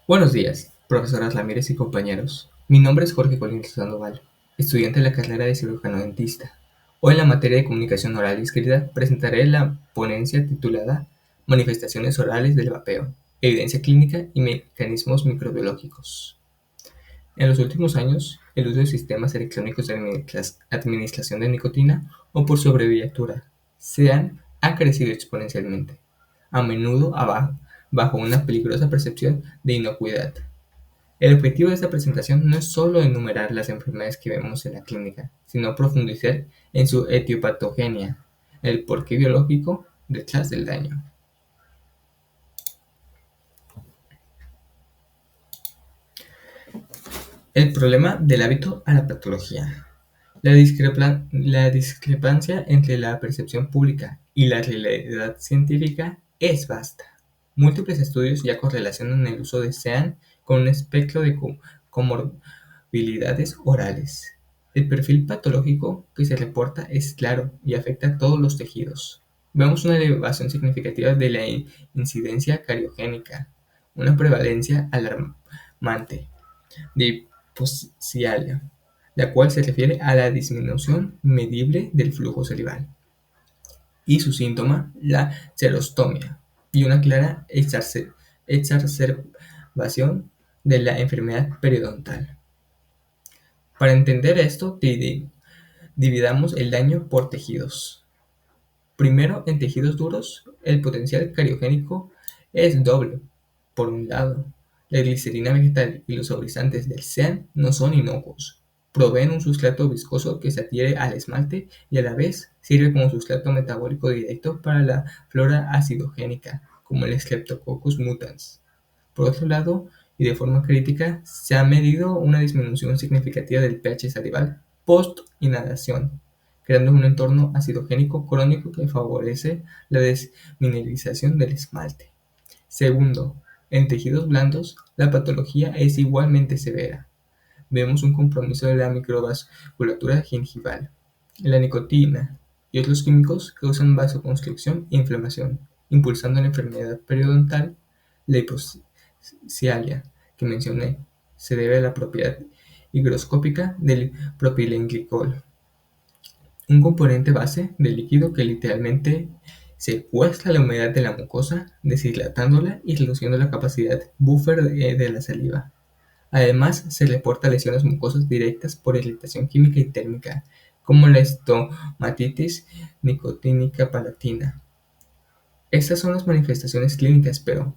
Buenos días, profesoras Ramírez y compañeros. Mi nombre es Jorge Colín Sandoval, estudiante de la carrera de cirujano dentista. Hoy en la materia de comunicación oral y escrita presentaré la ponencia titulada Manifestaciones orales del vapeo, evidencia clínica y mecanismos microbiológicos. En los últimos años, el uso de sistemas electrónicos de administración de nicotina o por su abreviatura, SEAN, ha crecido exponencialmente, a menudo bajo una peligrosa percepción de inocuidad. El objetivo de esta presentación no es solo enumerar las enfermedades que vemos en la clínica, sino profundizar en su etiopatogenia, el porqué biológico detrás del daño. El problema del hábito a la patología. La discrepancia entre la percepción pública y la realidad científica es vasta. Múltiples estudios ya correlacionan el uso de SEAN con un espectro de comorbilidades orales. El perfil patológico que se reporta es claro y afecta a todos los tejidos. Vemos una elevación significativa de la incidencia cariogénica, una prevalencia alarmante de hipoxialia, la cual se refiere a la disminución medible del flujo salival, y su síntoma, la xerostomía, y una clara exacerbación de la enfermedad periodontal. Para entender esto, dividamos el daño por tejidos. Primero, en tejidos duros, el potencial cariogénico es doble. Por un lado, la glicerina vegetal y los saborizantes del SEAN no son inocuos. Proveen un sustrato viscoso que se adhiere al esmalte y a la vez sirve como sustrato metabólico directo para la flora acidogénica, como el Streptococcus mutans. Por otro lado, y de forma crítica, se ha medido una disminución significativa del pH salival post-inhalación, creando un entorno acidogénico crónico que favorece la desmineralización del esmalte. Segundo, en tejidos blandos, la patología es igualmente severa. Vemos un compromiso de la microvasculatura gingival. La nicotina y otros químicos causan vasoconstricción e inflamación, impulsando la enfermedad periodontal. La hipoxialia que mencioné se debe a la propiedad higroscópica del propilenglicol, un componente base del líquido que literalmente secuestra la humedad de la mucosa, deshidratándola y reduciendo la capacidad buffer de la saliva. Además, se reporta lesiones mucosas directas por irritación química y térmica, como la estomatitis nicotínica palatina. Estas son las manifestaciones clínicas, pero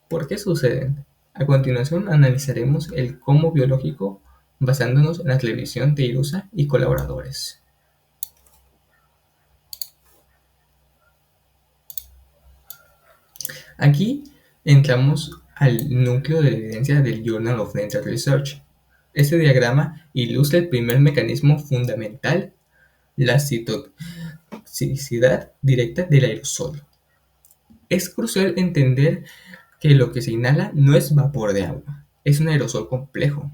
¿por qué suceden? A continuación analizaremos el cómo biológico basándonos en la televisión de Irusa y colaboradores. Aquí entramos al núcleo de evidencia del Journal of Dental Research. Este diagrama ilustra el primer mecanismo fundamental, la citoxicidad directa del aerosol. Es crucial entender que lo que se inhala no es vapor de agua, es un aerosol complejo,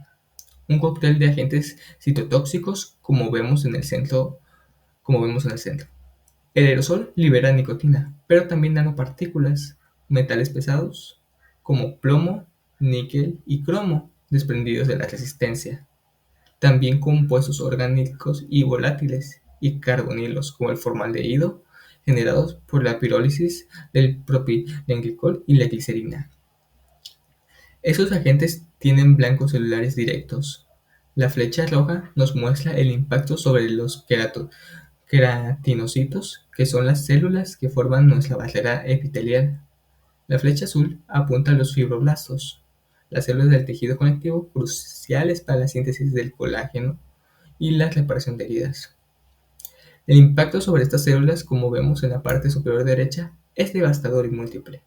un cóctel de agentes citotóxicos como vemos en el centro. El aerosol libera nicotina, pero también nanopartículas, metales pesados, como plomo, níquel y cromo, desprendidos de la resistencia. También compuestos orgánicos y volátiles, y carbonilos, como el formaldehído, generados por la pirólisis del propilenglicol y la glicerina. Esos agentes tienen blancos celulares directos. La flecha roja nos muestra el impacto sobre los queratinocitos, que son las células que forman nuestra barrera epitelial. La flecha azul apunta a los fibroblastos, las células del tejido conectivo cruciales para la síntesis del colágeno y la reparación de heridas. El impacto sobre estas células, como vemos en la parte superior derecha, es devastador y múltiple.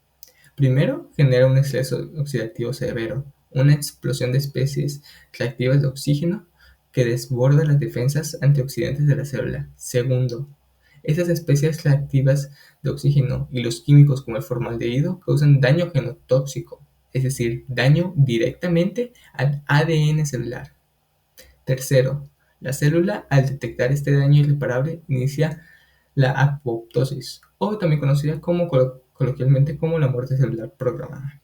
Primero, genera un exceso oxidativo severo, una explosión de especies reactivas de oxígeno que desborda las defensas antioxidantes de la célula. Segundo, estas especies reactivas de oxígeno y los químicos como el formaldehído causan daño genotóxico, es decir, daño directamente al ADN celular. Tercero, la célula, al detectar este daño irreparable, inicia la apoptosis, o también conocida coloquialmente como la muerte celular programada.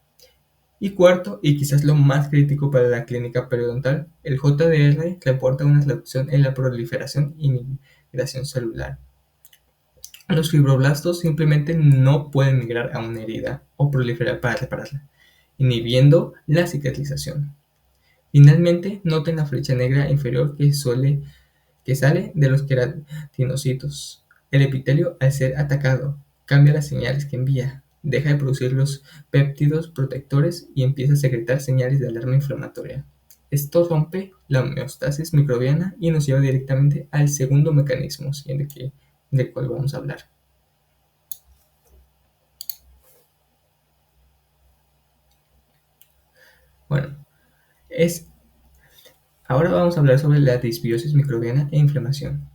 Y cuarto, y quizás lo más crítico para la clínica periodontal, el JDR reporta una reducción en la proliferación y migración celular. Los fibroblastos simplemente no pueden migrar a una herida o proliferar para repararla, inhibiendo la cicatrización. Finalmente, noten la flecha negra inferior que sale de los queratinocitos. El epitelio, al ser atacado, cambia las señales que envía, deja de producir los péptidos protectores y empieza a secretar señales de alarma inflamatoria. Esto rompe la homeostasis microbiana y nos lleva directamente al segundo mecanismo siguiente del cual vamos a hablar. Bueno, ahora vamos a hablar sobre la disbiosis microbiana e inflamación.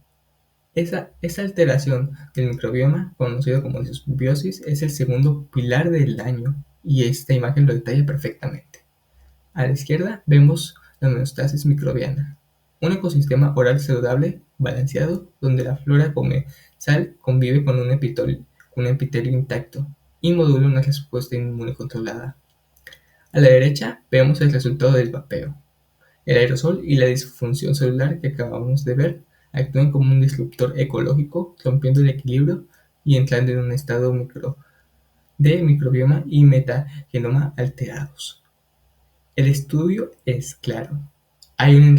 Esa alteración del microbioma, conocido como disbiosis, es el segundo pilar del daño y esta imagen lo detalla perfectamente. A la izquierda vemos la homeostasis microbiana, un ecosistema oral saludable, balanceado, donde la flora comensal convive con un epitelio intacto y modula una respuesta inmune controlada. A la derecha vemos el resultado del vapeo. El aerosol y la disfunción celular que acabamos de ver actúan como un disruptor ecológico, rompiendo el equilibrio y entrando en un estado de microbioma y metagenoma alterados. El estudio es claro. Hay un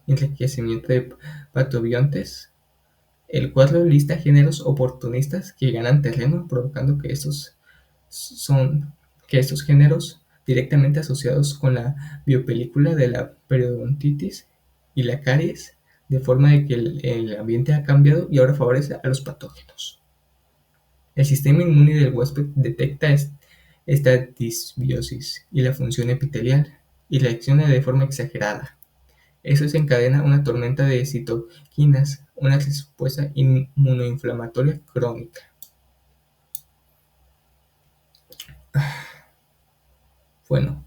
enriquecimiento de patobiontes. El cuadro lista géneros oportunistas que ganan terreno, provocando que estos géneros directamente asociados con la biopelícula de la periodontitis y la caries, de forma de que el ambiente ha cambiado y ahora favorece a los patógenos. El sistema inmune del huésped detecta esta disbiosis y la función epitelial y reacciona de forma exagerada. Eso desencadena una tormenta de citoquinas, una respuesta inmunoinflamatoria crónica. Bueno,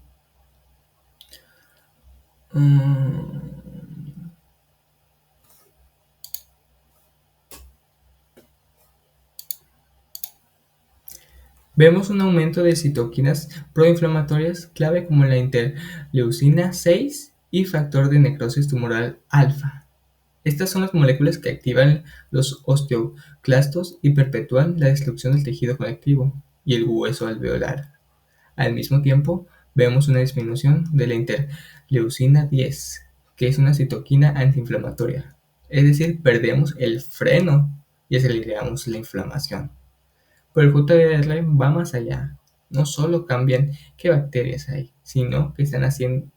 vemos un aumento de citoquinas proinflamatorias clave como la interleucina 6 y factor de necrosis tumoral alfa. Estas son las moléculas que activan los osteoclastos y perpetúan la destrucción del tejido conectivo y el hueso alveolar. Al mismo tiempo, vemos una disminución de la interleucina 10, que es una citoquina antiinflamatoria. Es decir, perdemos el freno y aceleramos la inflamación. Pero el JDR va más allá. No solo cambian qué bacterias hay, sino qué están haciendo.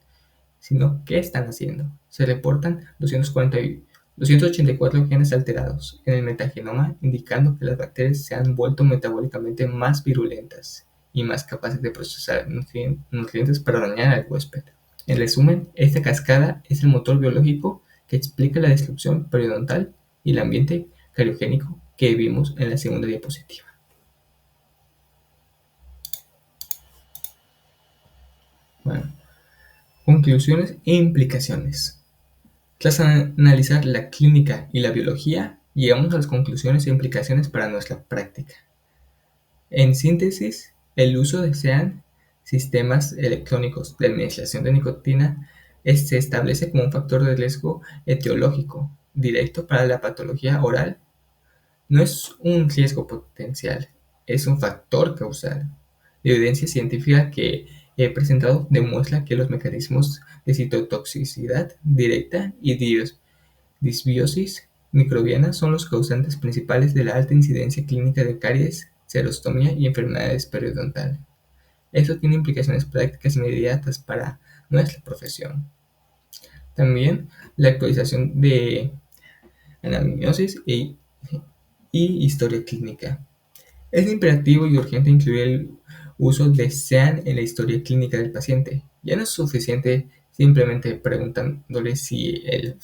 Se reportan 284 genes alterados en el metagenoma, indicando que las bacterias se han vuelto metabólicamente más virulentas y más capaces de procesar nutrientes para dañar al huésped. En resumen, esta cascada es el motor biológico que explica la destrucción periodontal y el ambiente cariogénico que vimos en la segunda diapositiva. Bueno, conclusiones e implicaciones. Tras analizar la clínica y la biología, llegamos a las conclusiones e implicaciones para nuestra práctica. En síntesis, el uso de SEAN, sistemas electrónicos de administración de nicotina, se establece como un factor de riesgo etiológico directo para la patología oral. No es un riesgo potencial, es un factor causal. La evidencia científica que he presentado demuestra que los mecanismos de citotoxicidad directa y disbiosis microbiana son los causantes principales de la alta incidencia clínica de caries, serostomía y enfermedades periodontales. Eso tiene implicaciones prácticas inmediatas para nuestra profesión. También la actualización de anamnesis y historia clínica. Es imperativo y urgente incluir el uso de SEAN en la historia clínica del paciente. Ya no es suficiente simplemente preguntándole si el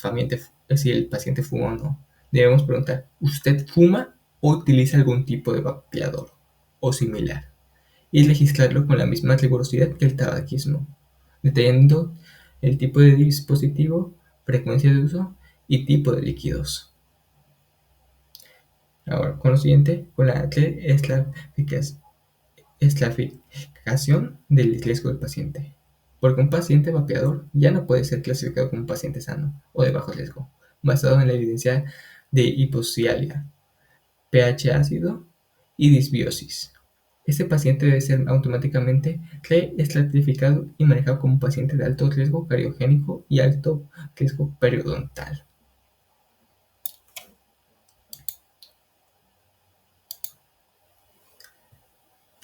paciente fuma o no. Debemos preguntar, ¿usted fuma o utiliza algún tipo de vapeador o similar? Y legislarlo con la misma rigurosidad que el tabaquismo, detallando el tipo de dispositivo, frecuencia de uso y tipo de líquidos. Ahora, con lo siguiente, con la estratificación estratificación del riesgo del paciente, porque un paciente vapeador ya no puede ser clasificado como un paciente sano o de bajo riesgo, basado en la evidencia de hipoxialia, pH ácido y disbiosis. Este paciente debe ser automáticamente reestratificado y manejado como un paciente de alto riesgo cardiogénico y alto riesgo periodontal.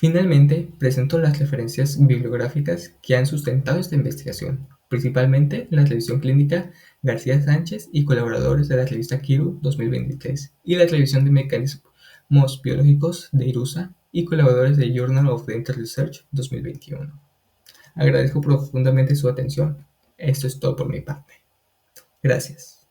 Finalmente, presento las referencias bibliográficas que han sustentado esta investigación, principalmente la revisión clínica García Sánchez y colaboradores de la revista Kiru 2023 y la revisión de mecanismos biológicos de IRUSA y colaboradores de Journal of Dental Research 2021. Agradezco profundamente su atención. Esto es todo por mi parte. Gracias.